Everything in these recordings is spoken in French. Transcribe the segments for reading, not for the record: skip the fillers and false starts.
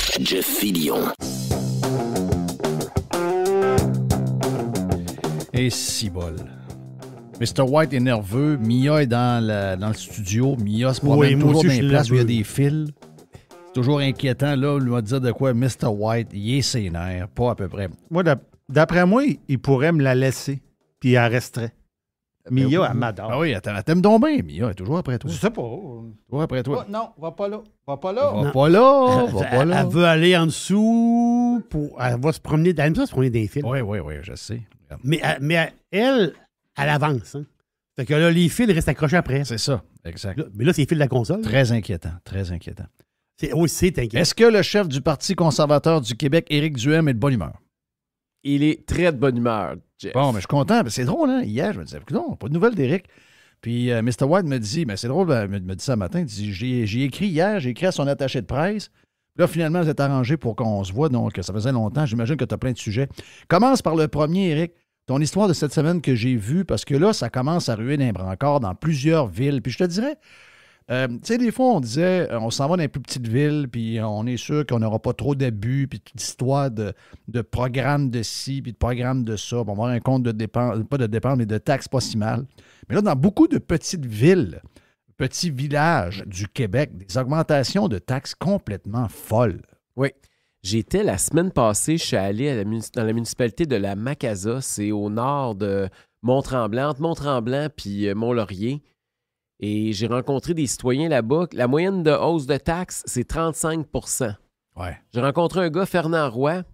Jeff Fillion. Et si bol. Mr. White est nerveux. Mia est dans le studio. Mia se promène toujours dans les places où il y a des fils. C'est toujours inquiétant. Là, on lui va dire de quoi Mr. White, il est sénère. Pas à peu près. Moi, d'après moi, il pourrait me la laisser, puis elle resterait. Mia, elle m'adore. Ah oui, elle t'aime donc bien, Mia. Elle est toujours après toi. Je sais pas. Toujours après toi. Oh, non, va pas là. Va pas là. Va pas là. Va pas là. Elle veut aller en dessous. Elle va se promener. Elle aime ça se promener dans les fils. Oui, je sais. Mais elle avance. Hein. Fait que là, les fils restent accrochés après. C'est ça, exact. Mais là, c'est les fils de la console. Très inquiétant, très inquiétant. Oui, c'est inquiétant. Est-ce que le chef du Parti conservateur du Québec, Éric Duhem, est de bonne humeur? Il est très de bonne humeur, Jeff. Bon, mais je suis content. C'est drôle, hein? Hier, je me disais, non, pas de nouvelles d'Éric. Puis Mr. White me dit, mais c'est drôle, il me dit ça matin, il dit, j'ai écrit hier, j'ai écrit à son attaché de presse. Puis là, finalement, vous êtes arrangé pour qu'on se voit, donc ça faisait longtemps. J'imagine que tu as plein de sujets. Commence par le premier, Éric. Ton histoire de cette semaine que j'ai vue, parce que là, ça commence à ruer d'un brancard dans plusieurs villes. Puis je te dirais, tu sais, des fois, on disait, on s'en va dans les plus petites villes, puis on est sûr qu'on n'aura pas trop d'abus, puis toute l'histoire de programmes de ci, puis de programmes de ça. Puis on va avoir un compte de dépenses, pas de dépenses, mais de taxes pas si mal. Mais là, dans beaucoup de petites villes, petits villages du Québec, des augmentations de taxes complètement folles. Oui. J'étais la semaine passée, je suis allé dans la municipalité de la Macasa, c'est au nord de Mont-Tremblant, entre Mont-Tremblant puis Mont-Laurier. Et j'ai rencontré des citoyens là-bas. La moyenne de hausse de taxes, c'est 35 %. Ouais. J'ai rencontré un gars, Fernand Roy.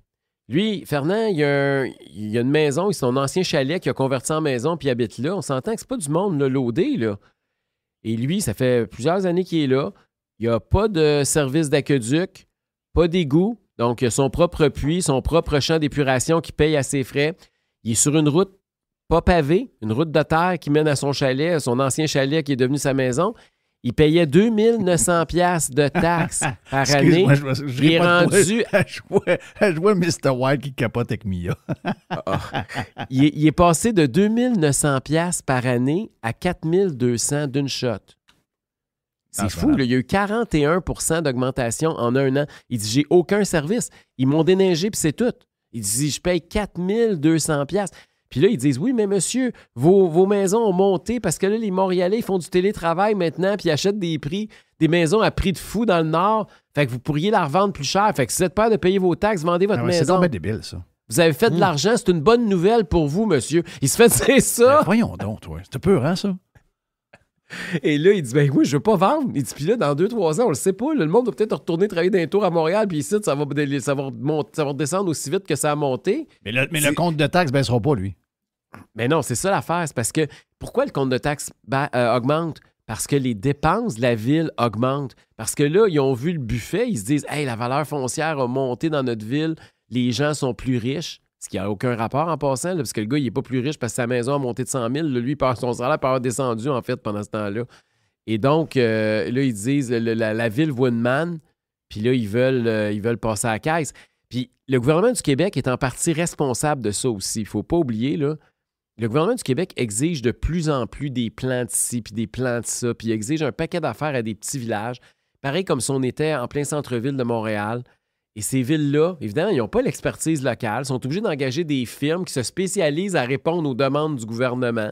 Lui, Fernand, il a une maison, c'est son ancien chalet qu'il a converti en maison puis il habite là. On s'entend que c'est pas du monde là, loadé, là. Et lui, ça fait plusieurs années qu'il est là. Il n'y a pas de service d'aqueduc, pas d'égout. Donc, il a son propre puits, son propre champ d'épuration qui paye à ses frais. Il est sur une route pas pavée, une route de terre qui mène à son chalet, son ancien chalet qui est devenu sa maison. Il payait 2900 $ de taxes par année. Il est rendu... Je vois Mr. White qui capote avec Mia. il est passé de 2900 $ par année à 4200 d'une shot. C'est fou, là. Il y a eu 41 % d'augmentation en un an. Il dit, j'ai aucun service. Ils m'ont déneigé, puis c'est tout. Il dit, je paye 4200 $. Puis là, ils disent, oui, mais monsieur, vos maisons ont monté parce que là, les Montréalais, ils font du télétravail maintenant, puis ils achètent des maisons à prix de fou dans le Nord. Fait que vous pourriez la revendre plus cher. Fait que si vous êtes peur de payer vos taxes, vendez votre maison. C'est donc bien débile, ça. Vous avez fait de l'argent, c'est une bonne nouvelle pour vous, monsieur. Il se fait dire ça. Ben, voyons donc, toi. C'est peur, hein, ça? Et là, il dit, ben oui, je veux pas vendre. Il dit, puis là, dans 2-3 ans, on le sait pas, là, le monde va peut-être retourner travailler dans les tours à Montréal, puis ici, ça va redescendre aussi vite que ça a monté. Mais le compte de taxes ne baissera pas, lui. Mais non, c'est ça l'affaire. C'est parce que, pourquoi le compte de taxes augmente? Parce que les dépenses de la ville augmentent. Parce que là, ils ont vu le buffet, ils se disent, hey, la valeur foncière a monté dans notre ville, les gens sont plus riches. Ce qui n'a aucun rapport en passant, là, parce que le gars, il n'est pas plus riche parce que sa maison a monté de 100 000. Là, lui, son salaire peut avoir descendu, en fait, pendant ce temps-là. Et donc, là, ils disent, la ville voit une manne, puis là, ils veulent passer à la caisse. Puis le gouvernement du Québec est en partie responsable de ça aussi. Il ne faut pas oublier, là, le gouvernement du Québec exige de plus en plus des plans de ci, puis des plans de ça, puis il exige un paquet d'affaires à des petits villages. Pareil comme si on était en plein centre-ville de Montréal. Et ces villes-là, évidemment, ils n'ont pas l'expertise locale, sont obligés d'engager des firmes qui se spécialisent à répondre aux demandes du gouvernement,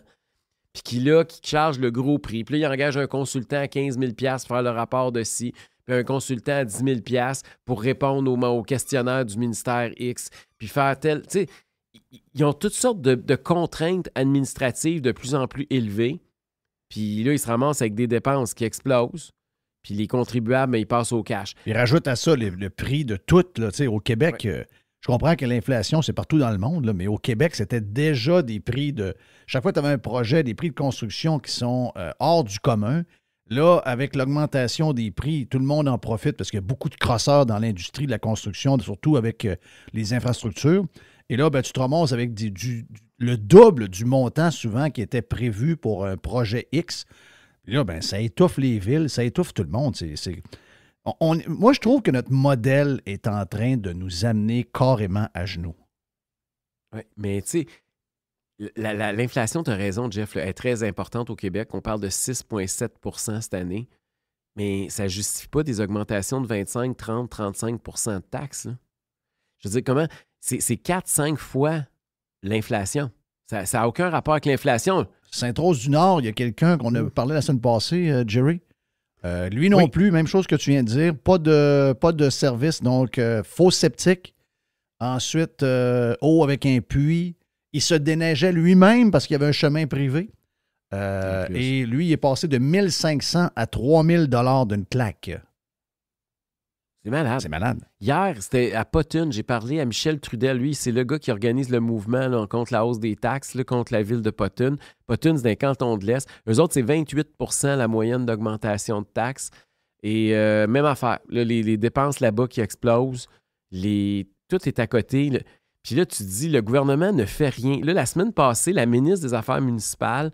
puis qui chargent le gros prix. Puis là, ils engagent un consultant à 15 000 $ pour faire le rapport de ci, puis un consultant à 10 000 $ pour répondre au questionnaire du ministère X, puis faire tel... Tu sais, ils ont toutes sortes de contraintes administratives de plus en plus élevées, puis là, ils se ramassent avec des dépenses qui explosent. Puis les contribuables, ils passent au cash. Ils rajoutent à ça le prix de tout. Là, au Québec, je comprends que l'inflation, c'est partout dans le monde, là, mais au Québec, c'était déjà des prix de... Chaque fois que tu avais un projet, des prix de construction qui sont hors du commun. Là, avec l'augmentation des prix, tout le monde en profite parce qu'il y a beaucoup de crosseurs dans l'industrie de la construction, surtout avec les infrastructures. Et là, ben, tu te ramasses avec le double du montant souvent qui était prévu pour un projet X. Puis là, ben, ça étouffe les villes, ça étouffe tout le monde. Moi, je trouve que notre modèle est en train de nous amener carrément à genoux. Oui, mais tu sais, l'inflation, tu as raison, Jeff, là, est très importante au Québec. On parle de 6,7 % cette année. Mais ça ne justifie pas des augmentations de 25, 30, 35 % de taxes. Là. Je veux dire, comment? C'est 4-5 fois l'inflation. Ça n'a aucun rapport avec l'inflation. Sainte-Rose-du-Nord, il y a quelqu'un qu'on a parlé la semaine passée, Jerry. Lui non plus, même chose que tu viens de dire. Pas de service, donc faux septique. Ensuite, eau avec un puits. Il se déneigeait lui-même parce qu'il y avait un chemin privé. Et lui, il est passé de 1 500 à 3 000 $ d'une claque. C'est malade. C'est malade. Hier, c'était à Potton. J'ai parlé à Michel Trudel. Lui, c'est le gars qui organise le mouvement là, contre la hausse des taxes, là, contre la ville de Potton. Potton, c'est dans le canton de l'Est. Eux autres, c'est 28 % la moyenne d'augmentation de taxes. Et même affaire. Là, les dépenses là-bas qui explosent. Tout est à côté. Là. Puis là, tu te dis, le gouvernement ne fait rien. Là, la semaine passée, la ministre des Affaires municipales,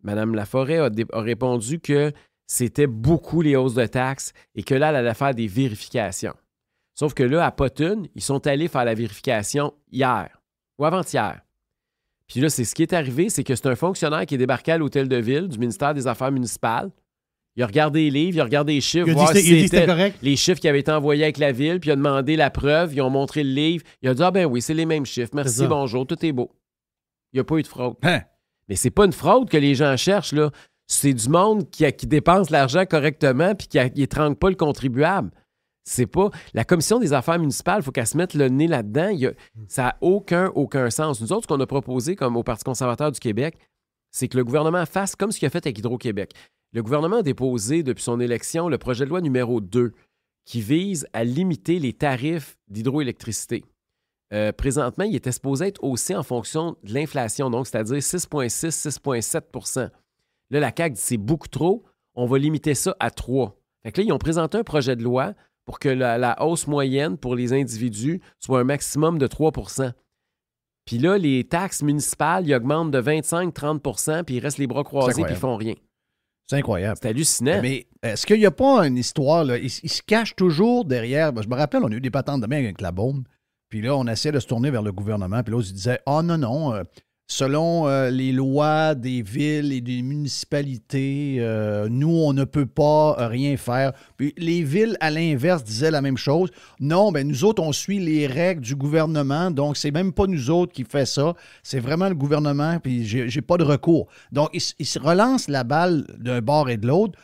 Mme Laforêt, a répondu que c'était beaucoup les hausses de taxes et que là, elle allait faire des vérifications. Sauf que là, à Potton, ils sont allés faire la vérification hier ou avant-hier. Puis là, c'est ce qui est arrivé, c'est que c'est un fonctionnaire qui est débarqué à l'hôtel de ville du ministère des Affaires municipales. Il a regardé les livres, il a regardé les chiffres, voir si c'était correct. Les chiffres qui avaient été envoyés avec la ville, puis il a demandé la preuve, ils ont montré le livre. Il a dit « Ah ben oui, c'est les mêmes chiffres. Merci, bonjour, tout est beau. » Il n'y a pas eu de fraude. Hein? Mais c'est pas une fraude que les gens cherchent, là. C'est du monde qui dépense l'argent correctement puis qui n'étrangle pas le contribuable. C'est pas... La Commission des affaires municipales, il faut qu'elle se mette le nez là-dedans. Ça n'a aucun sens. Nous autres, ce qu'on a proposé comme au Parti conservateur du Québec, c'est que le gouvernement fasse comme ce qu'il a fait avec Hydro-Québec. Le gouvernement a déposé, depuis son élection, le projet de loi numéro 2 qui vise à limiter les tarifs d'hydroélectricité. Présentement, il était supposé être haussé en fonction de l'inflation, donc c'est-à-dire 6,6, 6,7 % Là, la CAQ dit c'est beaucoup trop, on va limiter ça à 3. Fait que là, ils ont présenté un projet de loi pour que la hausse moyenne pour les individus soit un maximum de 3 %. Puis là, les taxes municipales, ils augmentent de 25-30 % puis ils restent les bras croisés puis ils font rien. C'est incroyable. C'est hallucinant. Mais est-ce qu'il n'y a pas une histoire, là? Il se cache toujours derrière. Je me rappelle, on a eu des patentes de main avec la bombe. Puis là, on essayait de se tourner vers le gouvernement. Puis là, on se disait, non, selon les lois des villes et des municipalités, nous, on ne peut pas rien faire. Puis les villes, à l'inverse, disaient la même chose. Non, bien, nous autres, on suit les règles du gouvernement, donc c'est même pas nous autres qui fait ça. C'est vraiment le gouvernement, puis j'ai pas de recours. Donc, ils se relancent la balle d'un bord et de l'autre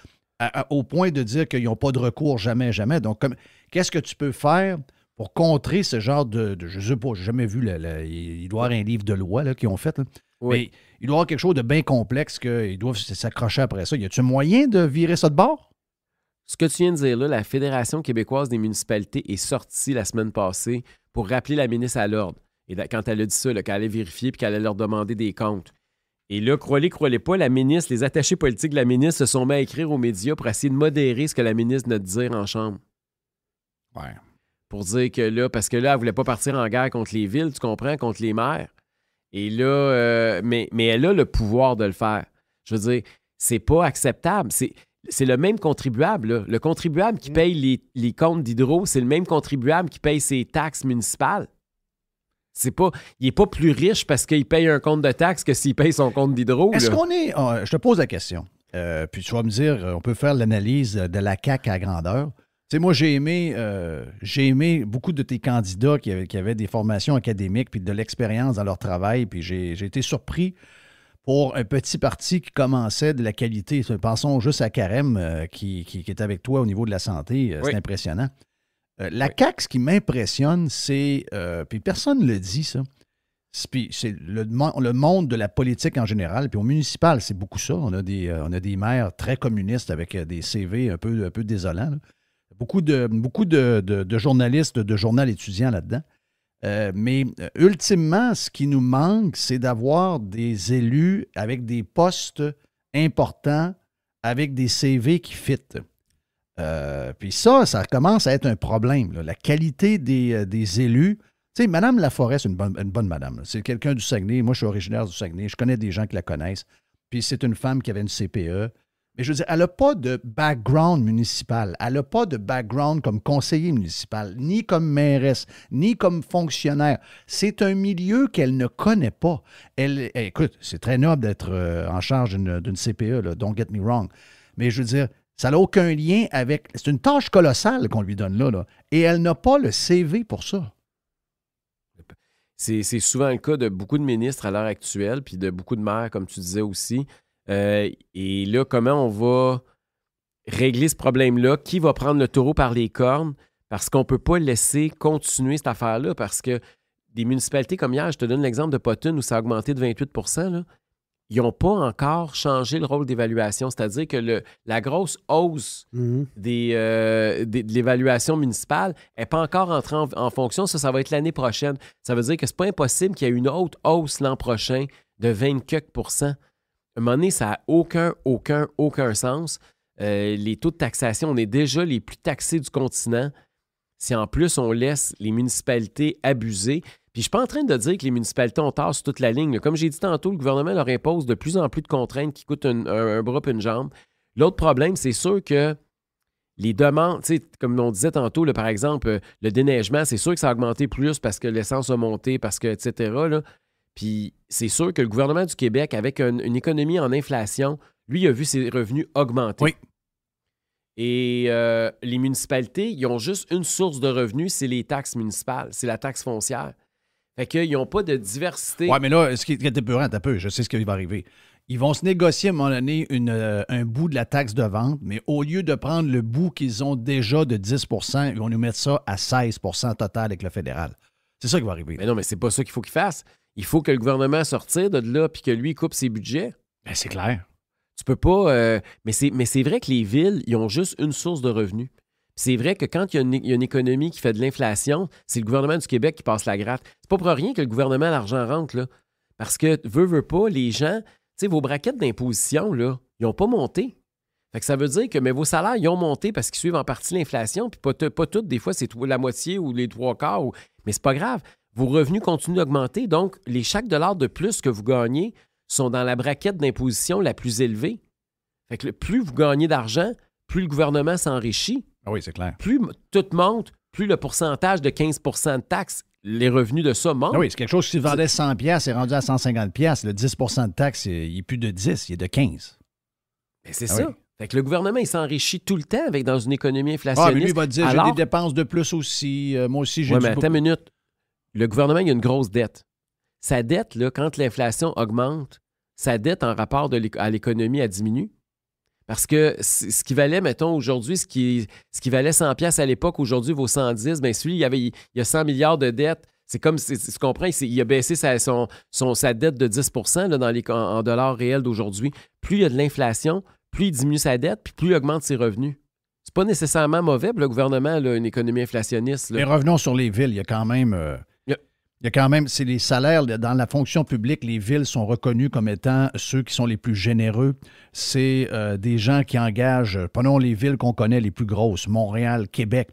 au point de dire qu'ils n'ont pas de recours jamais, jamais. Donc, qu'est-ce que tu peux faire pour contrer ce genre je ne sais pas, j'ai jamais vu, il doit y avoir un livre de loi là, qu'ils ont fait. Là. Oui. Mais il doit y avoir quelque chose de bien complexe qu'ils doivent s'accrocher après ça. Y a-t-il moyen de virer ça de bord? Ce que tu viens de dire là, la Fédération québécoise des municipalités est sortie la semaine passée pour rappeler la ministre à l'ordre. Et quand elle a dit ça, qu'elle allait vérifier et qu'elle allait leur demander des comptes. Et là, croyez pas, la ministre, les attachés politiques de la ministre se sont mis à écrire aux médias pour essayer de modérer ce que la ministre venait de dire en chambre. Ouais. Pour dire que là, parce que là, elle ne voulait pas partir en guerre contre les villes, tu comprends, contre les maires. Et là, mais elle a le pouvoir de le faire. Je veux dire, c'est pas acceptable. C'est le même contribuable, là. Le contribuable qui paye les comptes d'hydro, c'est le même contribuable qui paye ses taxes municipales. Il n'est pas plus riche parce qu'il paye un compte de taxes que s'il paye son compte d'hydro. Est-ce qu'on est... je te pose la question. Puis tu vas me dire, on peut faire l'analyse de la CAQ à grandeur. Tu sais, moi, j'ai aimé beaucoup de tes candidats qui avaient des formations académiques puis de l'expérience dans leur travail. Puis j'ai été surpris pour un petit parti qui commençait de la qualité. Pensons juste à Carême qui est avec toi au niveau de la santé. C'est impressionnant. La CAQ, ce qui m'impressionne, c'est... puis personne ne le dit, ça. C'est le monde de la politique en général. Puis au municipal, c'est beaucoup ça. On a des maires très communistes avec des CV un peu désolants, là. Beaucoup de journalistes de journal étudiants là-dedans. Mais ultimement, ce qui nous manque, c'est d'avoir des élus avec des postes importants, avec des CV qui fitent. Puis ça commence à être un problème, là. La qualité des élus. Tu sais, Mme Laforêt, c'est une bonne madame, là. C'est quelqu'un du Saguenay. Moi, je suis originaire du Saguenay. Je connais des gens qui la connaissent. Puis c'est une femme qui avait une CPE. Mais je veux dire, elle n'a pas de background municipal. Elle n'a pas de background comme conseiller municipal, ni comme mairesse, ni comme fonctionnaire. C'est un milieu qu'elle ne connaît pas. Écoute, c'est très noble d'être en charge d'une CPE, là, don't get me wrong. Mais je veux dire, Ça n'a aucun lien avec... C'est une tâche colossale qu'on lui donne là. Et elle n'a pas le CV pour ça. C'est souvent le cas de beaucoup de ministres à l'heure actuelle, puis de beaucoup de maires, comme tu disais aussi. Et là, comment on va régler ce problème-là? Qui va prendre le taureau par les cornes? Parce qu'on ne peut pas laisser continuer cette affaire-là, parce que des municipalités comme hier, je te donne l'exemple de Potton, où ça a augmenté de 28 % là, ils n'ont pas encore changé le rôle d'évaluation. C'est-à-dire que la grosse hausse de l'évaluation municipale n'est pas encore entrée en fonction. Ça va être l'année prochaine. Ça veut dire que ce n'est pas impossible qu'il y ait une autre hausse l'an prochain de 20 quelques %. À un moment donné, ça n'a aucun sens. Les taux de taxation, on est déjà les plus taxés du continent. Si en plus, on laisse les municipalités abuser... Puis je suis pas en train de dire que les municipalités ont tort sur toute la ligne. Comme j'ai dit tantôt, le gouvernement leur impose de plus en plus de contraintes qui coûtent un bras et une jambe. L'autre problème, c'est sûr que les demandes, comme on disait tantôt, là, par exemple, le déneigement, c'est sûr que ça a augmenté plus parce que l'essence a monté, parce que, etc. Là. Puis c'est sûr que le gouvernement du Québec, avec une économie en inflation, lui, a vu ses revenus augmenter. Oui. Et les municipalités, ils ont juste une source de revenus, c'est les taxes municipales, c'est la taxe foncière. Fait qu'ils n'ont pas de diversité. Oui, mais là, ce qui est épeurant, je sais ce qui va arriver. Ils vont se négocier à un moment donné un bout de la taxe de vente, mais au lieu de prendre le bout qu'ils ont déjà de 10 % ils vont nous mettre ça à 16 % total avec le fédéral. C'est ça qui va arriver. Mais non, mais c'est pas ça qu'il faut qu'il fasse. Il faut que le gouvernement sortir de là puis que lui coupe ses budgets. Ben, c'est clair. Tu peux pas... mais c'est vrai que les villes, ils ont juste une source de revenus. C'est vrai que quand il y a une économie qui fait de l'inflation, c'est le gouvernement du Québec qui passe la gratte. C'est pas pour rien que le gouvernement, l'argent rentre, là. Parce que, veut pas, les gens, tu sais, vos braquettes d'imposition, là, ils n'ont pas monté. Fait que ça veut dire que mais vos salaires, ils ont monté parce qu'ils suivent en partie l'inflation, puis pas toutes, des fois, c'est la moitié ou les 3/4. Mais c'est pas grave. Vos revenus continuent d'augmenter, donc chaque dollar de plus que vous gagnez sont dans la braquette d'imposition la plus élevée. Fait que plus vous gagnez d'argent, plus le gouvernement s'enrichit. Ah oui, c'est clair. Plus tout monte, plus le pourcentage de 15 % de taxes, les revenus de ça montent. Ah oui, c'est quelque chose qui vendait 100 $, c'est rendu à 150 $. Le 10 % de taxes, il n'est plus de 10, il est de 15. Ben c'est ça. Oui. Fait que le gouvernement, il s'enrichit tout le temps dans une économie inflationniste. Ah, mais lui, il va te dire, j'ai des dépenses de plus aussi. Moi aussi, j'ai mais attends une minute. Le gouvernement, il a une grosse dette. Sa dette, là, quand l'inflation augmente, sa dette en rapport à l'économie, elle diminue. Parce que ce qui valait, mettons, aujourd'hui, ce qui valait 100 $ à l'époque, aujourd'hui, vaut 110. Bien, celui, il y a 100 milliards de dettes. C'est comme, tu comprends, il a baissé sa dette de 10 % là, en dollars réels d'aujourd'hui. Plus il y a de l'inflation, plus il diminue sa dette, puis plus il augmente ses revenus. C'est pas nécessairement mauvais pour le gouvernement, là, une économie inflationniste. Là. Mais revenons sur les villes. Il y a quand même, c'est les salaires dans la fonction publique, les villes sont reconnues comme étant ceux qui sont les plus généreux. C'est des gens qui engagent, prenons les villes qu'on connaît les plus grosses, Montréal, Québec.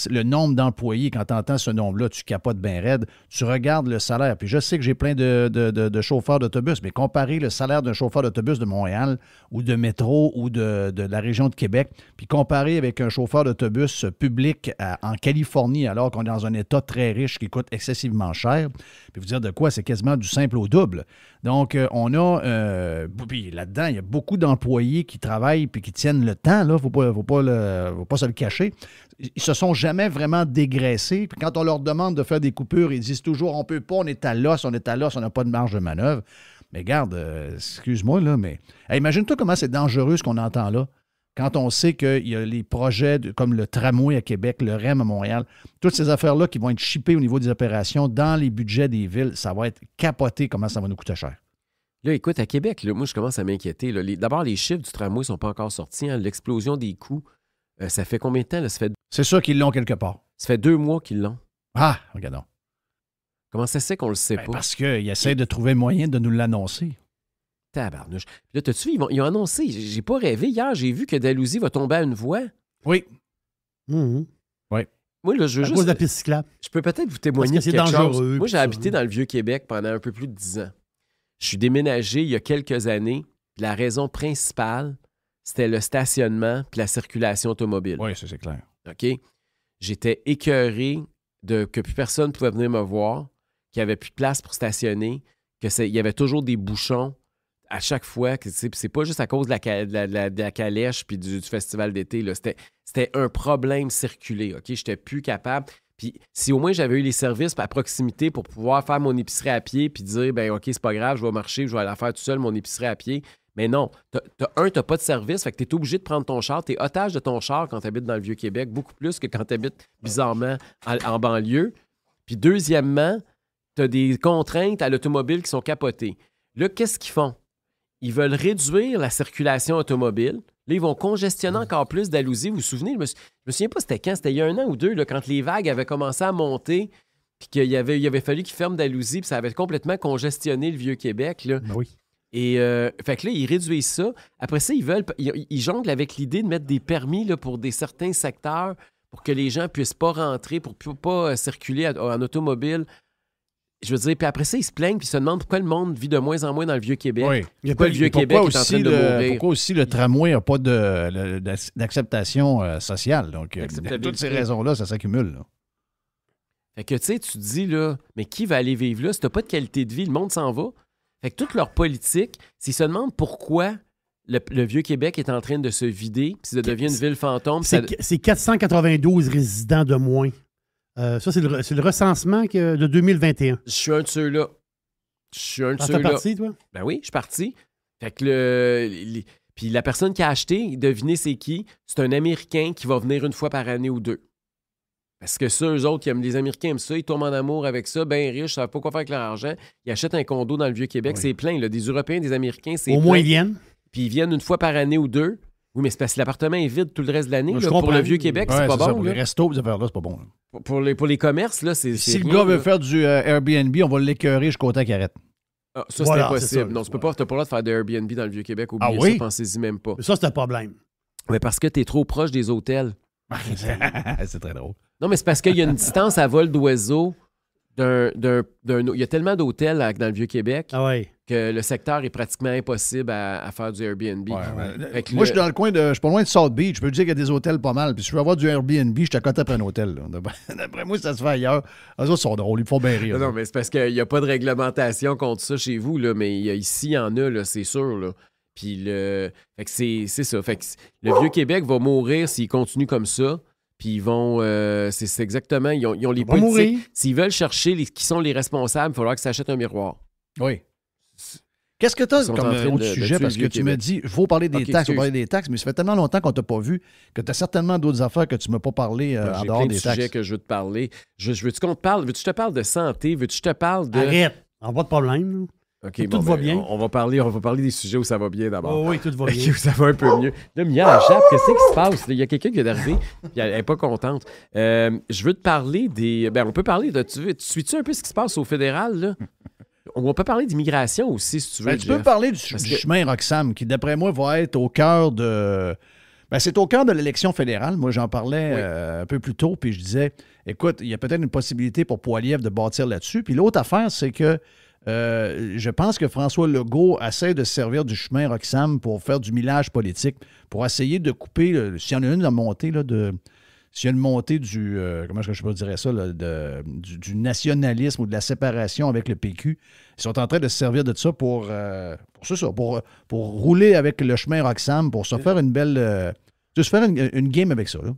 Le nombre d'employés, quand tu entends ce nombre-là, tu capotes bien raide. Tu regardes le salaire. Puis je sais que j'ai plein de chauffeurs d'autobus, mais comparer le salaire d'un chauffeur d'autobus de Montréal ou de métro ou de la région de Québec, puis comparer avec un chauffeur d'autobus public en Californie, alors qu'on est dans un État très riche qui coûte excessivement cher. Puis vous dire de quoi, c'est quasiment du simple au double. Donc, on a, puis là-dedans, il y a beaucoup d'employés qui travaillent puis qui tiennent le temps, là, faut pas se le cacher. Ils se sont jamais vraiment dégraissés. Puis quand on leur demande de faire des coupures, ils disent toujours, on peut pas, on est à l'os, on n'a pas de marge de manœuvre. Mais regarde, excuse-moi, là, mais imagine-toi comment c'est dangereux ce qu'on entend là. Quand on sait qu'il y a les projets comme le tramway à Québec, le REM à Montréal, toutes ces affaires-là qui vont être shippées au niveau des opérations dans les budgets des villes, ça va être capoté comment ça va nous coûter cher. Là, écoute, à Québec, là, moi, je commence à m'inquiéter. D'abord, les chiffres du tramway ne sont pas encore sortis. Hein. L'explosion des coûts, ça fait combien de temps? Là? C'est sûr qu'ils l'ont quelque part. Ça fait 2 mois qu'ils l'ont. Ah, regardons. Comment ça se fait qu'on le sait pas? Parce qu'ils essaient de trouver moyen de nous l'annoncer. Tabarnouche. Là, t'as-tu vu, ils ont annoncé, j'ai pas rêvé hier, j'ai vu que Dalhousie va tomber à une voie. Oui. Mm-hmm. Oui. Moi, là, je veux à juste... cause de la piste cyclable. Je peux peut-être vous témoigner Parce que de quelque c'est dangereux, chose. Moi, j'ai ça. habité dans le Vieux-Québec pendant un peu plus de 10 ans. Je suis déménagé il y a quelques années. La raison principale, c'était le stationnement puis la circulation automobile. Oui, ça, c'est clair. OK? J'étais écœuré que plus personne ne pouvait venir me voir, qu'il n'y avait plus de place pour stationner, qu'il y avait toujours des bouchons. à chaque fois, c'est pas juste à cause de la calèche puis du festival d'été. Là. C'était un problème circulé. OK? J'étais plus capable. Puis si au moins j'avais eu les services à proximité pour pouvoir faire mon épicerie à pied puis dire, ben OK, c'est pas grave, je vais marcher, je vais aller la faire tout seul, mon épicerie à pied. Mais non, t'as pas de service, fait que t'es obligé de prendre ton char. T'es otage de ton char quand t'habites dans le Vieux-Québec, beaucoup plus que quand t'habites bizarrement en banlieue. Puis deuxièmement, t'as des contraintes à l'automobile qui sont capotées. Là, qu'est-ce qu'ils font? Ils veulent réduire la circulation automobile. Là, ils vont congestionner encore plus d'Alousie. Vous vous souvenez? Je me souviens pas c'était quand. C'était il y a 1 an ou 2, là, quand les vagues avaient commencé à monter puis il avait fallu qu'ils ferment d'Alousie puis ça avait complètement congestionné le Vieux-Québec. Là. Ben oui. Et fait que là, ils réduisent ça. Après ça, ils jonglent avec l'idée de mettre des permis là, pour certains secteurs pour que les gens ne puissent pas rentrer, pour ne pas circuler en automobile. Je veux dire, puis après ça, ils se plaignent puis ils se demandent pourquoi le monde vit de moins en moins dans le Vieux-Québec. Oui. Pourquoi le Vieux-Québec est en train de mourir. Pourquoi aussi le tramway n'a pas d'acceptation sociale. Donc, toutes ces raisons-là, ça s'accumule. Là. Fait que, tu sais, tu te dis, là, mais qui va aller vivre là? Si t'as pas de qualité de vie, le monde s'en va. Fait que toute leur politique, s'ils se demandent pourquoi le Vieux-Québec est en train de se vider, puis ça devient une ville fantôme. C'est 492 résidents de moins. Ça, c'est le recensement de 2021. Je suis un de ceux-là. T'es parti, toi? Ben oui, je suis parti. Fait que puis la personne qui a acheté, devinez c'est qui? C'est un Américain qui va venir une fois par année ou 2. Parce que ça, eux autres, les Américains aiment ça, ils tombent en amour avec ça, bien riches, ils ne savent pas quoi faire avec leur argent. Ils achètent un condo dans le Vieux-Québec, c'est plein. Là, des Européens, des Américains, c'est plein. Au moins, ils viennent. Puis ils viennent une fois par année ou 2. Oui, mais c'est parce que l'appartement est vide tout le reste de l'année. Là, pour le Vieux-Québec, c'est pas bon. Pour les restos, ces affaires-là, c'est pas bon. Là. Pour les commerces, là, c'est si rien, le gars veut là. faire du Airbnb, on va l'écœurer jusqu'au temps qu'il arrête. Ah, ça, Voilà, c'est c'est impossible. ça. Non, tu peux pas, t'as pas le droit de faire de Airbnb dans le Vieux-Québec. Oubliez oui? ça, pensez-y même pas. Ça, c'est un problème. Mais parce que t'es trop proche des hôtels. C'est très drôle. Non, mais c'est parce qu'il y a une distance à vol d'oiseau il y a tellement d'hôtels dans le Vieux-Québec que le secteur est pratiquement impossible à faire du Airbnb. Moi, je suis dans le coin je suis pas loin de South Beach. Je peux te dire qu'il y a des hôtels pas mal. Puis si je veux avoir du Airbnb, je suis à côté après un hôtel. Là. D'après moi, ça se fait ailleurs. Eux autres sont drôles. Ils me font bien rire. Non, mais c'est parce qu'il n'y a pas de réglementation contre ça chez vous, là, mais ici, il y en a, là, c'est sûr. Là. Puis fait que c'est ça. Fait que le Vieux-Québec va mourir s'il continue comme ça. Puis ils vont. C'est exactement. Ils ont les politiques. S'ils veulent chercher qui sont les responsables, il va falloir que ça achète un miroir. Oui. Qu'est-ce que tu as comme autre sujet? Parce que tu me dis, il faut parler des taxes, mais ça fait tellement longtemps qu'on t'a pas vu que tu as certainement d'autres affaires que tu ne m'as pas parlé en dehors des taxes. J'ai plein de sujets que je veux te parler. Veux-tu qu'on te parle? Veux-tu que je te parle de santé? Veux-tu que je te parle de... Arrête! On n'a pas de problème. OK, tout va bien. On va parler des sujets où ça va bien d'abord. Oh, oui, tout va bien. Où ça va un peu mieux. Là, Mia, la chape, qu'est-ce qui se passe? Il y a quelqu'un qui est arrivé puis elle n'est pas contente. Je veux te parler des... on peut parler de... Tu suis-tu un peu ce qui se passe au fédéral, là? On peut parler d'immigration aussi, si tu veux, tu peux parler du chemin Roxham, qui, d'après moi, va être au cœur de... c'est au cœur de l'élection fédérale. Moi, j'en parlais un peu plus tôt, puis je disais, écoute, il y a peut-être une possibilité pour Poilievre de bâtir là-dessus. Puis l'autre affaire, c'est que je pense que François Legault essaie de se servir du chemin Roxham pour faire du millage politique, pour essayer de couper, s'il y en a une dans la montée, s'il y a une montée du, comment je peux dire ça, là, du nationalisme ou de la séparation avec le PQ, ils sont en train de se servir de ça pour rouler avec le chemin Roxham, pour se faire une belle, se faire une game avec ça. Là.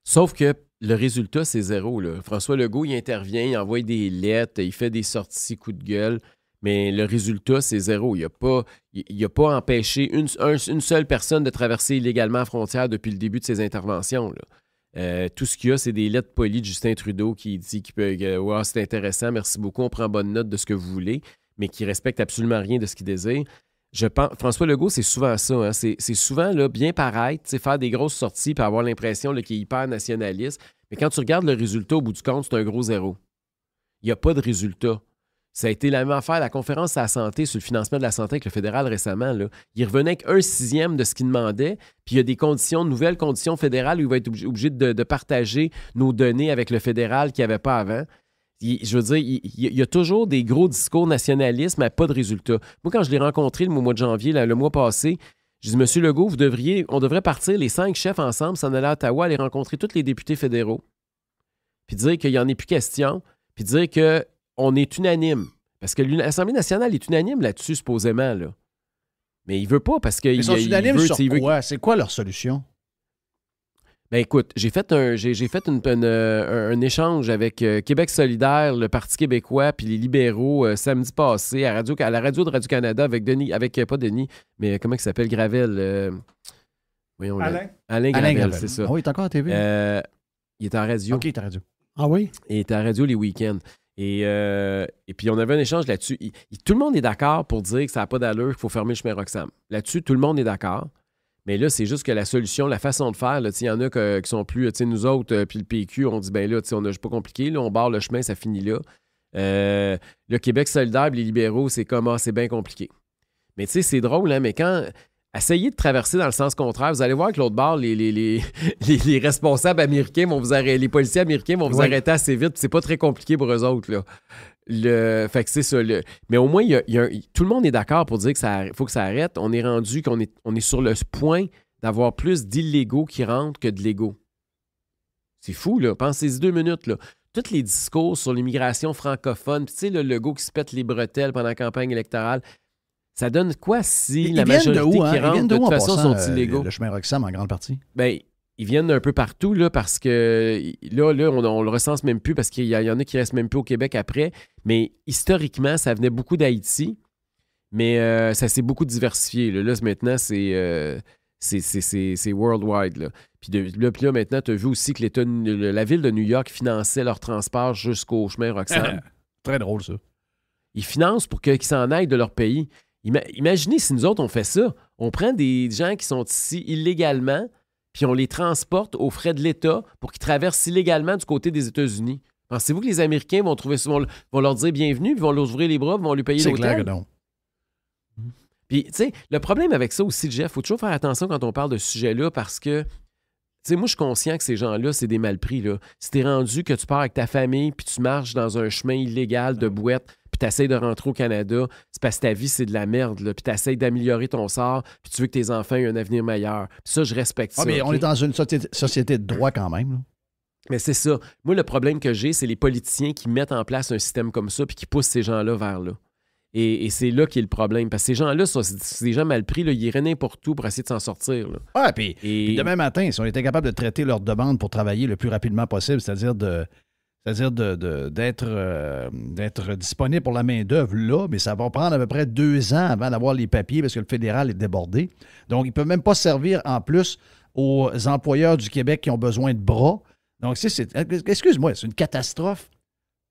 Sauf que le résultat, c'est zéro. Là. François Legault, il intervient, il envoie des lettres, il fait des sorties coup de gueule, mais le résultat, c'est zéro. Il n'a pas empêché une seule personne de traverser illégalement la frontière depuis le début de ses interventions. Là. Tout ce qu'il y a, c'est des lettres polies de Justin Trudeau qui dit que c'est intéressant, merci beaucoup, on prend bonne note de ce que vous voulez, mais qui ne respecte absolument rien de ce qu'il désire. Je pense, François Legault, c'est souvent ça. Hein. C'est souvent là, bien paraître, faire des grosses sorties et avoir l'impression qu'il est hyper nationaliste. Mais quand tu regardes le résultat, au bout du compte, c'est un gros zéro. Il n'y a pas de résultat. Ça a été la même affaire, la conférence sur la santé, sur le financement de la santé avec le fédéral récemment. Là. Il revenait avec 1/6 de ce qu'il demandait, puis il y a des nouvelles conditions fédérales où il va être obligé de partager nos données avec le fédéral qu'il n'y avait pas avant. Je veux dire, il y a toujours des gros discours nationalistes, mais pas de résultats. Moi, quand je l'ai rencontré le mois de janvier, le mois passé, je dis, Monsieur Legault, on devrait partir les 5 chefs ensemble, s'en aller à Ottawa, aller rencontrer tous les députés fédéraux, puis dire qu'il n'y en ait plus question, puis dire qu'on est unanime. Parce que l'Assemblée nationale est unanime là-dessus, supposément. Là. Mais il veut pas parce que Ils sont unanimes sur il veut. quoi? C'est quoi leur solution? Ben écoute, j'ai fait un échange avec Québec solidaire, le Parti québécois puis les libéraux samedi passé à la radio de Radio-Canada avec Denis, pas Denis, mais comment il s'appelle? Gravel. Voyons, Alain Gravel, c'est ça. Ah oui, il est encore à TV? Il est en radio. OK, il est en radio. Ah oui? Il est en radio les week-ends. Et puis, on avait un échange là-dessus. Tout le monde est d'accord pour dire que ça n'a pas d'allure, qu'il faut fermer le chemin Roxham. Là-dessus, tout le monde est d'accord. Mais là, c'est juste que la solution, la façon de faire, il y en a qui sont plus... Nous autres, puis le PQ, on dit, ben là, on n'a pas compliqué. Là, on barre le chemin, ça finit là. Le Québec solidaire, les libéraux, c'est c'est bien compliqué. Mais tu sais, c'est drôle, hein, mais quand... Essayez de traverser dans le sens contraire. Vous allez voir que l'autre bord, les responsables américains vont vous arrêter, les policiers américains vont vous arrêter assez vite. C'est pas très compliqué pour eux autres. Là. Fait que c'est ça. Mais au moins, tout le monde est d'accord pour dire qu'il faut que ça arrête. On est rendu qu'on est sur le point d'avoir plus d'illégaux qui rentrent que de légaux. C'est fou, là. Pensez-y 2 minutes, là. Tous les discours sur l'immigration francophone, puis tu sais, le Legault qui se pète les bretelles pendant la campagne électorale, ça donne quoi si la majorité qui rentre, de toute façon, sont illégaux? Le chemin Roxham, en grande partie. Bien, ils viennent d'un peu partout, là, parce que là on le recense même plus parce qu'il y en a qui restent même plus au Québec après. Mais historiquement, ça venait beaucoup d'Haïti. Mais ça s'est beaucoup diversifié. Là, maintenant, c'est worldwide. Là. Puis là, maintenant, tu as vu aussi que la ville de New York finançait leur transport jusqu'au chemin Roxham. Très drôle, ça. Ils financent pour qu'ils s'en aillent de leur pays. Imaginez si nous autres, on fait ça. On prend des gens qui sont ici illégalement, puis on les transporte aux frais de l'État pour qu'ils traversent illégalement du côté des États-Unis. Pensez-vous que les Américains vont leur dire bienvenue, puis vont leur ouvrir les bras, puis vont lui payer l'hôtel? C'est clair que non. Puis, tu sais, le problème avec ça aussi, Jeff, il faut toujours faire attention quand on parle de ce sujet-là parce que, tu sais, moi, je suis conscient que ces gens-là, c'est des malpris, là. Si t'es rendu que tu pars avec ta famille, puis tu marches dans un chemin illégal de bouette, puis tu essaies de rentrer au Canada, c'est parce que ta vie, c'est de la merde, là. Puis tu essaies d'améliorer ton sort, puis tu veux que tes enfants aient un avenir meilleur. Puis ça, je respecte ça. Mais okay? on est dans une société de droit quand même. Là. Mais c'est ça. Moi, le problème que j'ai, c'est les politiciens qui mettent en place un système comme ça, puis qui poussent ces gens-là vers là. Et c'est là qu'est le problème. Parce que ces gens-là, c'est des gens mal pris, là, ils iraient n'importe où pour essayer de s'en sortir. Là. Ouais, puis demain matin, si on était capable de traiter leur demande pour travailler le plus rapidement possible, c'est-à-dire d'être disponible pour la main-d'œuvre là, mais ça va prendre à peu près 2 ans avant d'avoir les papiers parce que le fédéral est débordé. Donc, ils ne peuvent même pas servir en plus aux employeurs du Québec qui ont besoin de bras. Donc, excuse-moi, c'est une catastrophe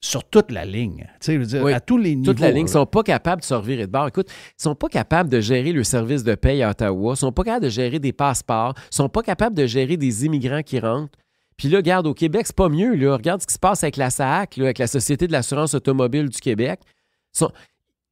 sur toute la ligne. Tu sais, je veux dire, à tous les niveaux. Toute la ligne. Ils ne sont pas capables de se revirer de bord. Écoute, ils ne sont pas capables de gérer le service de paye à Ottawa. Ils ne sont pas capables de gérer des passeports. Ils ne sont pas capables de gérer des immigrants qui rentrent. Puis là, regarde, au Québec, c'est pas mieux. Là. Regarde ce qui se passe avec la SAAC, là, avec la Société de l'assurance automobile du Québec.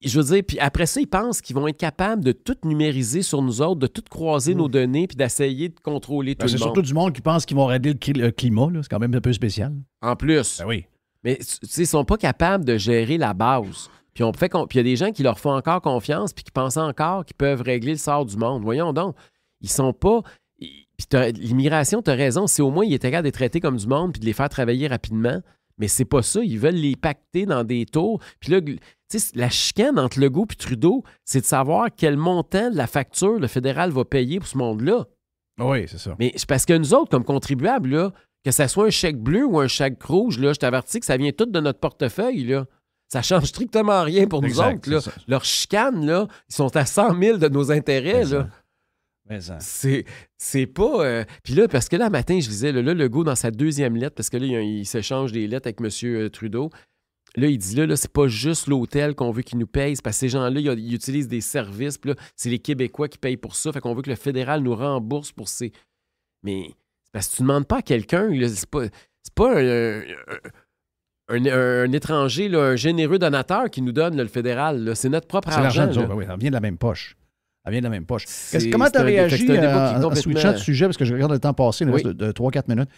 Je veux dire, puis après ça, ils pensent qu'ils vont être capables de tout numériser sur nous autres, de tout croiser nos données, puis d'essayer de contrôler tout le monde. C'est surtout du monde qui pense qu'ils vont régler le climat. Là. C'est quand même un peu spécial. En plus. Ben oui. Mais tu sais, ils sont pas capables de gérer la base. Puis il y a des gens qui leur font encore confiance puis qui pensent encore qu'ils peuvent régler le sort du monde. Voyons donc. Ils sont pas... Puis l'immigration, tu as raison, c'est au moins, il est égal de les traiter comme du monde puis de les faire travailler rapidement. Mais c'est pas ça. Ils veulent les pacter dans des tours. Puis là, tu sais, la chicane entre Legault et Trudeau, c'est de savoir quel montant de la facture le fédéral va payer pour ce monde-là. Oui, c'est ça. Mais c'est parce que nous autres, comme contribuables, là, que ça soit un chèque bleu ou un chèque rouge, là, je t'avertis que ça vient tout de notre portefeuille. Là. Ça change strictement rien pour nous autres. Là. Leurs chicanes, là, ils sont à 100 000 de nos intérêts. Là. C'est pas... Puis là, parce que là, matin, je lisais, là, Legault, dans sa 2e lettre, parce que là, il s'échange des lettres avec M. Trudeau, là, il dit, là, c'est pas juste l'hôtel qu'on veut qu'ils nous payent, parce que ces gens-là, ils utilisent des services, puis là, c'est les Québécois qui payent pour ça, fait qu'on veut que le fédéral nous rembourse pour ces... Mais c'est parce que tu ne demandes pas à quelqu'un, là, c'est pas un étranger, là, un généreux donateur qui nous donne, là, le fédéral, là, c'est notre propre argent. Oui, ça vient de la même poche. Elle vient de la même poche. Comment tu as réagi en switchant de sujet, parce que je regarde le temps passer, il reste de 3-4 minutes.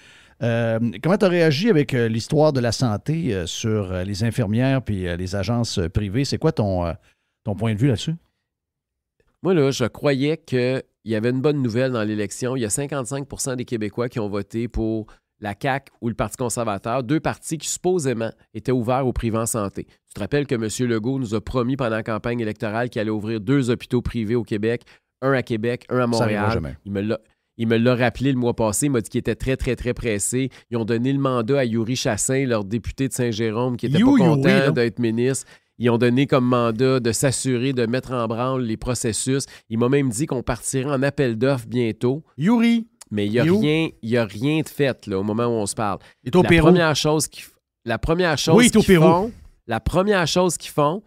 Comment tu as réagi avec l'histoire de la santé sur les infirmières puis les agences privées? C'est quoi ton point de vue là-dessus? Moi, là, je croyais qu'il y avait une bonne nouvelle dans l'élection. Il y a 55 % des Québécois qui ont voté pour la CAQ ou le Parti conservateur, 2 partis qui supposément étaient ouverts au privé en santé. Tu te rappelles que M. Legault nous a promis pendant la campagne électorale qu'il allait ouvrir 2 hôpitaux privés au Québec, un à Québec, un à Montréal. Il me l'a rappelé le mois passé. Il m'a dit qu'il était très, très, très pressé. Ils ont donné le mandat à Yuri Chassin, leur député de Saint-Jérôme, qui n'était pas content d'être ministre. Ils ont donné comme mandat de s'assurer de mettre en branle les processus. Il m'a même dit qu'on partirait en appel d'offres bientôt. Yuri! Mais il n'y a rien de fait là, au moment où on se parle. Il est au Pérou. La première chose qu'ils font,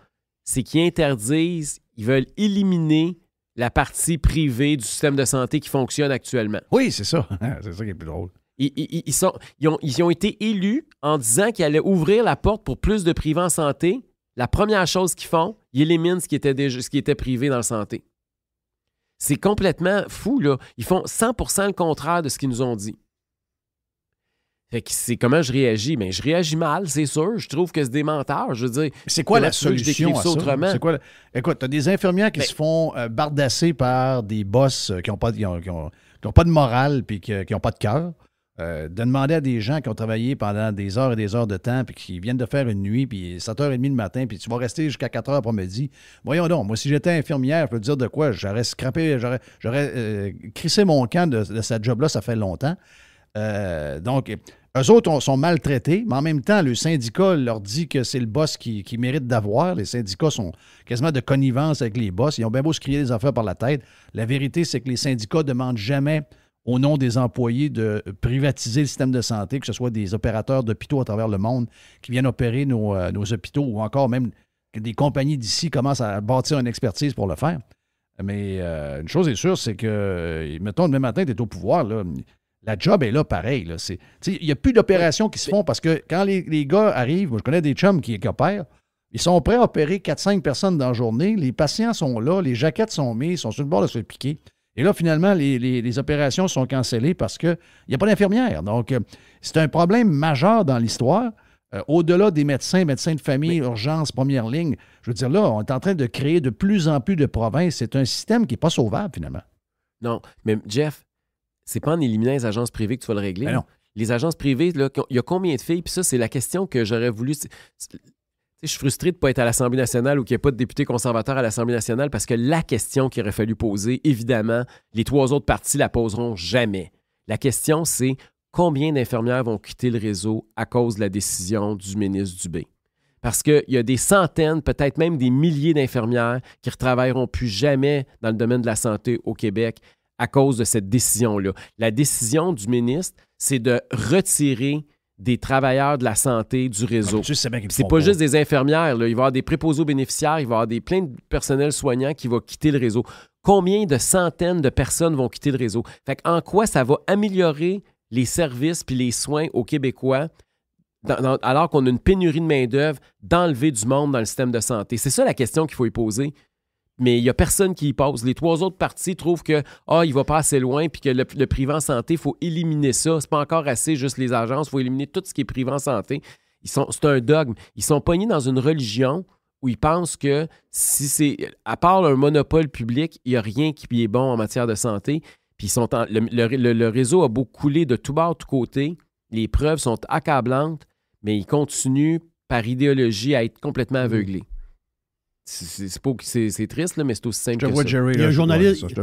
c'est qu'ils interdisent, ils veulent éliminer la partie privée du système de santé qui fonctionne actuellement. Oui, c'est ça. C'est ça qui est plus drôle. Ils ont été élus en disant qu'ils allaient ouvrir la porte pour plus de privés en santé. La première chose qu'ils font, ils éliminent ce qui était privé dans la santé. C'est complètement fou, là. Ils font 100% le contraire de ce qu'ils nous ont dit. Fait que c'est comment je réagis. Mais je réagis mal, c'est sûr. Je trouve que c'est des menteurs. Je veux dire, c'est quoi la solution à ça? Autrement? Écoute, tu as des infirmières qui se font bardasser par des boss qui n'ont pas de morale et qui n'ont pas de cœur. De demander à des gens qui ont travaillé pendant des heures et des heures de temps puis qui viennent de faire une nuit, puis 7h30 le matin, puis tu vas rester jusqu'à 4h après-midi. Voyons donc, moi, si j'étais infirmière, je peux te dire de quoi, j'aurais crissé mon camp de cette job-là, ça fait longtemps. Donc, eux autres sont maltraités, mais en même temps, le syndicat leur dit que c'est le boss qui mérite d'avoir. Les syndicats sont quasiment de connivence avec les boss. Ils ont bien beau se crier des affaires par la tête. La vérité, c'est que les syndicats ne demandent jamais au nom des employés de privatiser le système de santé, que ce soit des opérateurs d'hôpitaux à travers le monde qui viennent opérer nos hôpitaux ou encore même que des compagnies d'ici commencent à bâtir une expertise pour le faire. Mais une chose est sûre, c'est que, mettons, demain matin, tu es au pouvoir, là, la job est là pareil. Il n'y a plus d'opérations qui se font parce que quand les gars arrivent, moi je connais des chums qui opèrent, ils sont prêts à opérer 4-5 personnes dans la journée, les patients sont là, les jaquettes sont mises, ils sont sur le bord de se faire piquer. Et là, finalement, les opérations sont cancellées parce qu'il n'y a pas d'infirmière. Donc, c'est un problème majeur dans l'histoire. Au-delà des médecins de famille, urgence, première ligne, je veux dire, là, on est en train de créer de plus en plus de provinces. C'est un système qui n'est pas sauvable, finalement. Non, mais Jeff, c'est pas en éliminant les agences privées que tu vas le régler. Ben non. Les agences privées, là, il y a combien de filles? Puis ça, c'est la question que j'aurais voulu... Je suis frustré de ne pas être à l'Assemblée nationale ou qu'il n'y ait pas de députés conservateurs à l'Assemblée nationale parce que la question qu'il aurait fallu poser, évidemment, les 3 autres partis la poseront jamais. La question, c'est combien d'infirmières vont quitter le réseau à cause de la décision du ministre Dubé? Parce qu'il y a des centaines, peut-être même des milliers d'infirmières qui ne retravailleront plus jamais dans le domaine de la santé au Québec à cause de cette décision-là. La décision du ministre, c'est de retirer des travailleurs de la santé du réseau. C'est pas juste des infirmières. Là. Il va y avoir des préposés aux bénéficiaires, il va y avoir plein de personnels soignants qui vont quitter le réseau. Combien de centaines de personnes vont quitter le réseau? Fait en quoi ça va améliorer les services puis les soins aux Québécois alors qu'on a une pénurie de main-d'œuvre d'enlever du monde dans le système de santé? C'est ça la question qu'il faut y poser. Mais il n'y a personne qui y pose. Les 3 autres partis trouvent que il va pas assez loin puis que le privé en santé, il faut éliminer ça. C'est pas encore assez juste les agences. Il faut éliminer tout ce qui est privé en santé. C'est un dogme. Ils sont pognés dans une religion où ils pensent que si c'est à part un monopole public, il n'y a rien qui est bon en matière de santé. Puis le réseau a beau couler de tout bord, de tout côté. Les preuves sont accablantes, mais ils continuent par idéologie à être complètement aveuglés. C'est triste, là, mais c'est aussi simple que ça. Jerry, il y a un journaliste, il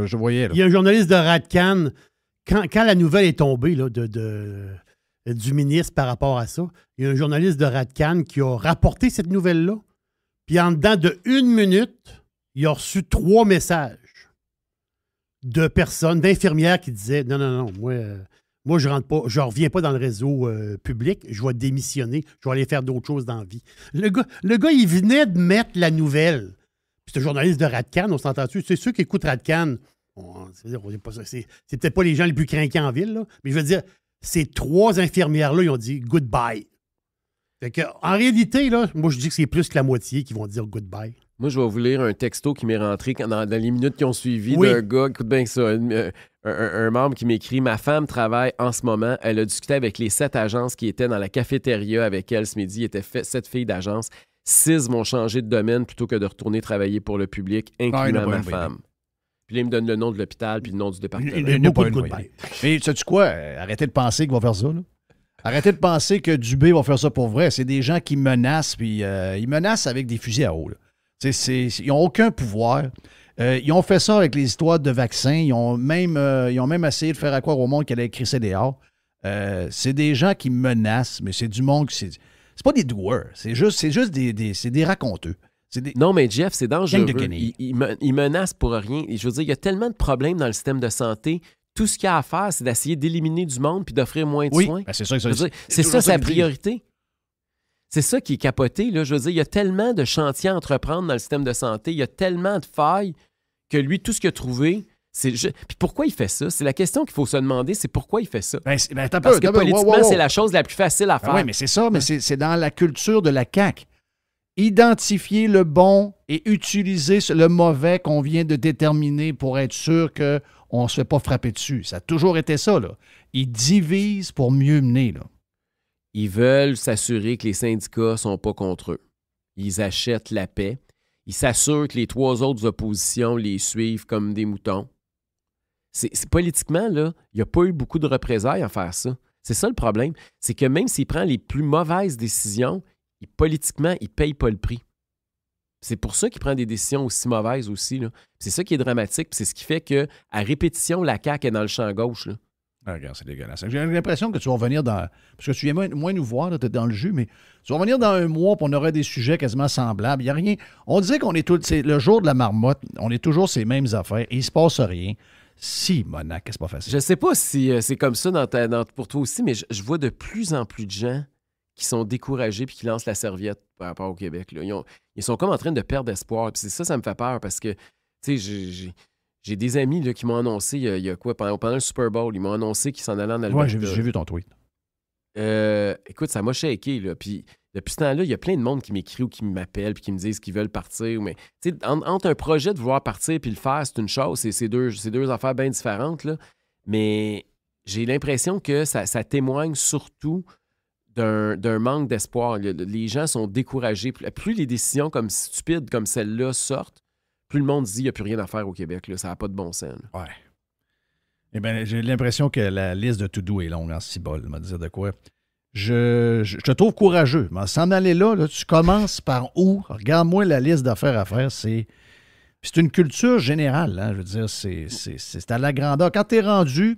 y a un journaliste de Radcan, quand la nouvelle est tombée là, du ministre par rapport à ça, il y a un journaliste de Radcan qui a rapporté cette nouvelle-là, puis en dedans de 1 minute, il a reçu 3 messages de personnes, d'infirmières qui disaient « Non, moi je rentre pas, je reviens pas dans le réseau public, je vais démissionner, je vais aller faire d'autres choses dans la vie. » Le gars, il venait de mettre la nouvelle. Puis c'est un journaliste de Radcan, on s'entend-tu? C'est ceux qui écoutent Radcan. C'est peut-être pas les gens les plus craquants en ville, là, mais je veux dire, ces 3 infirmières-là, ils ont dit « goodbye ». Fait que, en réalité, là, moi je dis que c'est plus que la moitié qui vont dire « goodbye ». Moi, je vais vous lire un texto qui m'est rentré dans les minutes qui ont suivi d'un gars, écoute bien ça, un membre qui m'écrit « Ma femme travaille en ce moment. Elle a discuté avec les 7 agences qui étaient dans la cafétéria avec elle ce midi. Il était 7 filles d'agence. 6 m'ont changé de domaine plutôt que de retourner travailler pour le public, incluant ma femme. » Puis là, il me donne le nom de l'hôpital puis le nom du département. Il n'y a pas une. Mais sais-tu quoi? Arrêtez de penser qu'il va faire ça, là. Arrêtez de penser que Dubé va faire ça pour vrai. C'est des gens qui menacent, puis ils menacent avec des fusils à eau. Ils n'ont aucun pouvoir. Ils ont fait ça avec les histoires de vaccins. Ils ont même essayé de faire croire au monde qu'elle allait crisser dehors. C'est des gens qui menacent, mais c'est du monde qui... C'est pas des doueurs. C'est juste des raconteux. Non, mais Jeff, c'est dangereux. Il menace pour rien. Je veux dire, il y a tellement de problèmes dans le système de santé. Tout ce qu'il y a à faire, c'est d'essayer d'éliminer du monde puis d'offrir moins de soins. Ben c'est ça, c'est ça sa priorité. C'est ça qui est capoté. Là. Je veux dire, il y a tellement de chantiers à entreprendre dans le système de santé. Il y a tellement de failles que lui, tout ce qu'il a trouvé, c'est... Puis pourquoi il fait ça? C'est la question qu'il faut se demander, c'est pourquoi il fait ça. Parce que politiquement, c'est la chose la plus facile à faire. Oui, mais c'est ça, mais c'est dans la culture de la CAQ. Identifier le bon et utiliser le mauvais qu'on vient de déterminer pour être sûr qu'on ne se fait pas frapper dessus. Ça a toujours été ça, là. Ils divisent pour mieux mener, là. Ils veulent s'assurer que les syndicats ne sont pas contre eux. Ils achètent la paix. Ils s'assurent que les 3 autres oppositions les suivent comme des moutons. C'est politiquement, là, il n'y a pas eu beaucoup de représailles à faire ça. C'est ça le problème. C'est que même s'il prend les plus mauvaises décisions, politiquement, il ne paye pas le prix. C'est pour ça qu'il prend des décisions aussi mauvaises aussi. Là. C'est ça qui est dramatique. C'est ce qui fait qu'à répétition, la CAQ est dans le champ gauche. Là. Ah, regarde, c'est dégueulasse. J'ai l'impression que tu vas revenir dans... Parce que tu viens moins nous voir, tu es dans le jus, mais tu vas revenir dans un mois et on aurait des sujets quasiment semblables. Il n'y a rien. On disait qu'on est tout... C'est le jour de la marmotte, on est toujours ces mêmes affaires et il ne se passe rien. Si, Monac, c'est pas facile. Je ne sais pas si c'est comme ça pour toi aussi, mais je vois de plus en plus de gens qui sont découragés puis qui lancent la serviette par rapport au Québec. Là. Ils sont comme en train de perdre espoir. Puis ça me fait peur parce que, tu sais, j'ai des amis là, qui m'ont annoncé, il y a quoi, pendant le Super Bowl, ils m'ont annoncé qu'ils s'en allaient en Alberta. Ouais, j'ai vu ton tweet. Écoute, ça m'a shaké, là. Puis depuis ce temps-là, il y a plein de monde qui m'écrit ou qui m'appelle puis qui me disent qu'ils veulent partir. Mais, tu sais, entre un projet de vouloir partir puis le faire, c'est une chose. C'est deux affaires bien différentes, là. Mais j'ai l'impression que ça témoigne surtout d'un manque d'espoir. Les gens sont découragés. Plus les décisions comme stupides comme celle-là sortent, plus le monde dit qu'il n'y a plus rien à faire au Québec. Là. Ça n'a pas de bon sens. Là. Ouais. Eh bien, j'ai l'impression que la liste de to-do est longue en cibole. Je vais te dire de quoi. Je te trouve courageux. Mais s'en aller là, tu commences par où? Regarde-moi la liste d'affaires à faire. C'est une culture générale. Hein, je veux dire, c'est à la grandeur. Quand tu es rendu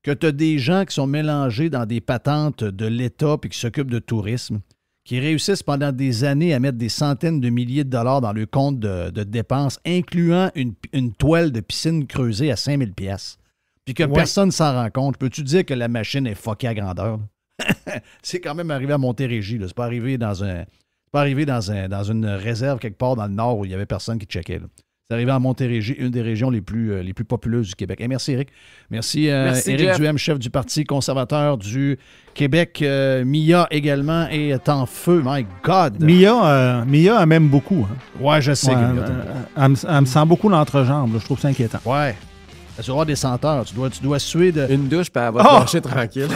que tu as des gens qui sont mélangés dans des patentes de l'État puis qui s'occupent de tourisme, qui réussissent pendant des années à mettre des centaines de milliers de dollars dans le compte de dépenses, incluant une toile de piscine creusée à 5 000 $, puis que personne ne s'en rend compte, peux-tu dire que la machine est fuckée à grandeur? C'est quand même arrivé à Montérégie. Là. C'est pas arrivé dans une réserve quelque part dans le nord où il n'y avait personne qui checkait. Là. C'est arrivé à Montérégie, une des régions les plus populeuses du Québec. Merci, Éric. Merci Éric Jeff. Duhem, chef du Parti conservateur du Québec. Mia également est en feu. My God! Mia, elle m'aime beaucoup. Hein. Ouais, je sais. Elle me sent beaucoup l'entrejambe. Je trouve ça inquiétant. Ouais. Tu vas avoir des senteurs. Tu dois suer de... Une douche, puis elle va te lâcher tranquille.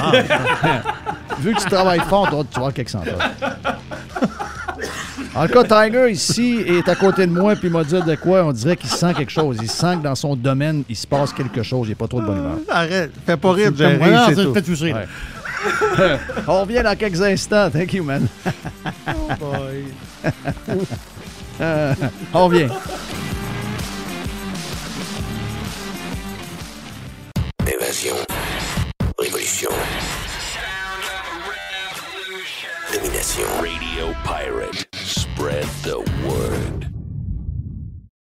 Vu que tu travailles fort, tu vas avoir quelques senteurs. En tout cas, Tiger, ici, est à côté de moi, puis il m'a dit de quoi? On dirait qu'il sent quelque chose. Il sent que dans son domaine, il se passe quelque chose. Il n'y a pas trop de bonne humeur. Arrête, fais pas rire, Jerry, c'est tout. Ouais. On revient dans quelques instants. Thank you, man. Oh boy. On revient. Évasion. Révolution. Domination. Radio Pirate. Spread